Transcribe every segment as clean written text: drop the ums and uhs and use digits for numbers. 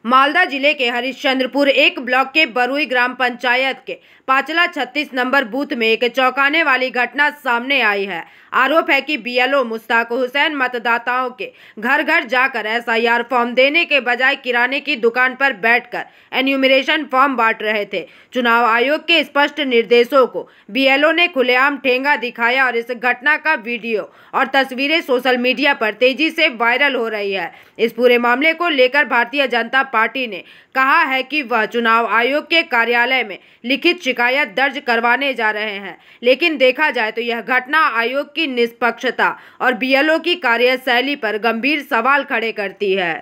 मालदा जिले के हरिश्चंद्रपुर एक ब्लॉक के बरुई ग्राम पंचायत के पाचला 36 नंबर बूथ में एक चौंकाने वाली घटना सामने आई है। आरोप है कि बीएलओ मुश्ताक हुसैन मतदाताओं के घर घर जाकर एसआईआर फॉर्म देने के बजाय किराने की दुकान पर बैठकर एन्यूमरेशन फॉर्म बांट रहे थे। चुनाव आयोग के स्पष्ट निर्देशों को बीएलओ ने खुलेआम ठेंगा दिखाया और इस घटना का वीडियो और तस्वीरें सोशल मीडिया पर तेजी से वायरल हो रही है। इस पूरे मामले को लेकर भारतीय जनता पार्टी ने कहा है कि वह चुनाव आयोग के कार्यालय में लिखित शिकायत दर्ज करवाने जा रहे हैं, लेकिन देखा जाए तो यह घटना आयोग की निष्पक्षता और बीएलओ की कार्यशैली पर गंभीर सवाल खड़े करती है।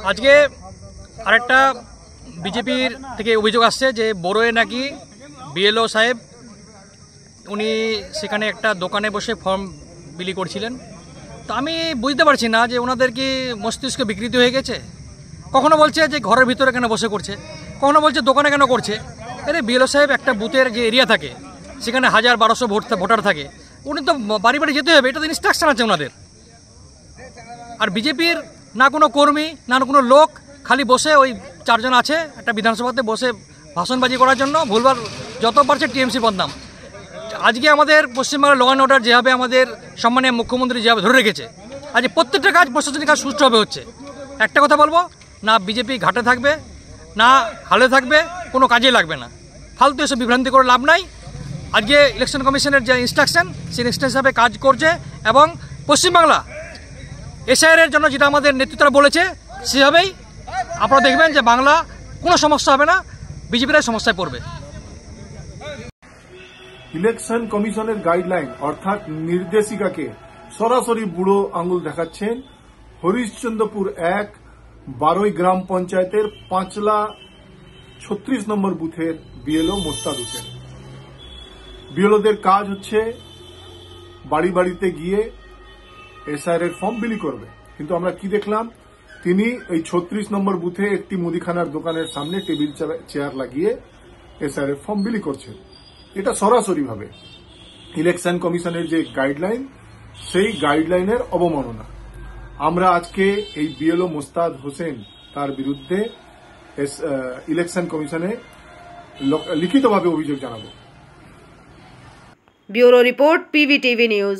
আজকে আরেকটা বিজেপির থেকে অভিযোগ আসছে যে বড়োয়ে নাকি বিএলও সাহেব উনি সেখানে একটা দোকানে বসে ফর্ম বিলি করছিলেন। তো আমি বুঝতে পারছি না যে ওনাদের কি মস্তিষ্ক বিকৃতি হয়ে গেছে। কখনো বলছে যে ঘরের ভিতরে কেন বসে করছে, কখনো বলছে দোকানে কেন করছে। আরে বিএলও সাহেব একটা বুথের যে এরিয়া থাকে সেখানে 1000-1200 ভোটার থাকে, উনি তো বাড়ি বাড়ি যেতে হবে, এটা তো ইনস্ট্রাকশন আছে ওনাদের। আর বিজেপির না কোনো কর্মী না কোনো লোক, খালি বসে ওই 4 জন আছে একটা বিধানসভাতে বসে ভাষণবাজি করার জন্য ভুলবার যত পারছে টিএমসি বদনাম। আজকে আমাদের পশ্চিমবাংলার ল অ্যান্ড অর্ডার যেভাবে আমাদের সম্মানীয় মুখ্যমন্ত্রী যেভাবে ধরে রেখেছে, আজ প্রত্যেকটা কাজ প্রশাসনিক কাজ সুষ্ঠুভাবে হচ্ছে। একটা কথা বলবো, না বিজেপি ঘাটে থাকবে না হালে থাকবে, কোনো কাজে লাগবে না। ফালতু এসব বিভ্রান্তি করে লাভ নাই। আজকে ইলেকশন কমিশনের যে ইনস্ট্রাকশন সেই ইনস্ট্রাকশন হিসাবে কাজ করছে এবং পশ্চিমবাংলা এসআইআরের জন্য যেটা আমাদের নেতৃত্বরা বলেছে সেভাবেই আপনারা দেখবেন যে বাংলা কোনো সমস্যা হবে না, বিজেপির সমস্যায় পড়বে। ইলেকশন কমিশনের গাইডলাইন অর্থাৎ নির্দেশিকাকে সরাসরি বুড়ো আঙুল দেখাচ্ছেন হরিশ্চন্দ্রপুর 1 বারুই গ্রাম পঞ্চায়েতের পাঁচলা 36 নম্বর বুথের বিএলও মোস্তাক হোসেন। বিএলওদের কাজ হচ্ছে বাড়ি বাড়িতে গিয়ে এসআইআর এর ফর্ম বিলি করবে, কিন্তু আমরা কি দেখলাম, তিনি এই 36 নম্বর বুথে একটি মুদিখানার দোকানের সামনে টেবিল চেয়ার লাগিয়ে এসআইআর এর ফর্ম বিলি করছেন। এটা সরাসরি ভাবে ইলেকশন কমিশনের যে গাইডলাইন সেই গাইডলাইনের অবমাননা। আমরা আজকে এই বিএলও মোস্তাক হোসেন তার বিরুদ্ধে ইলেকশন কমিশনে লিখিতভাবে অভিযোগ জানাবো। Bureau report, PVTV news.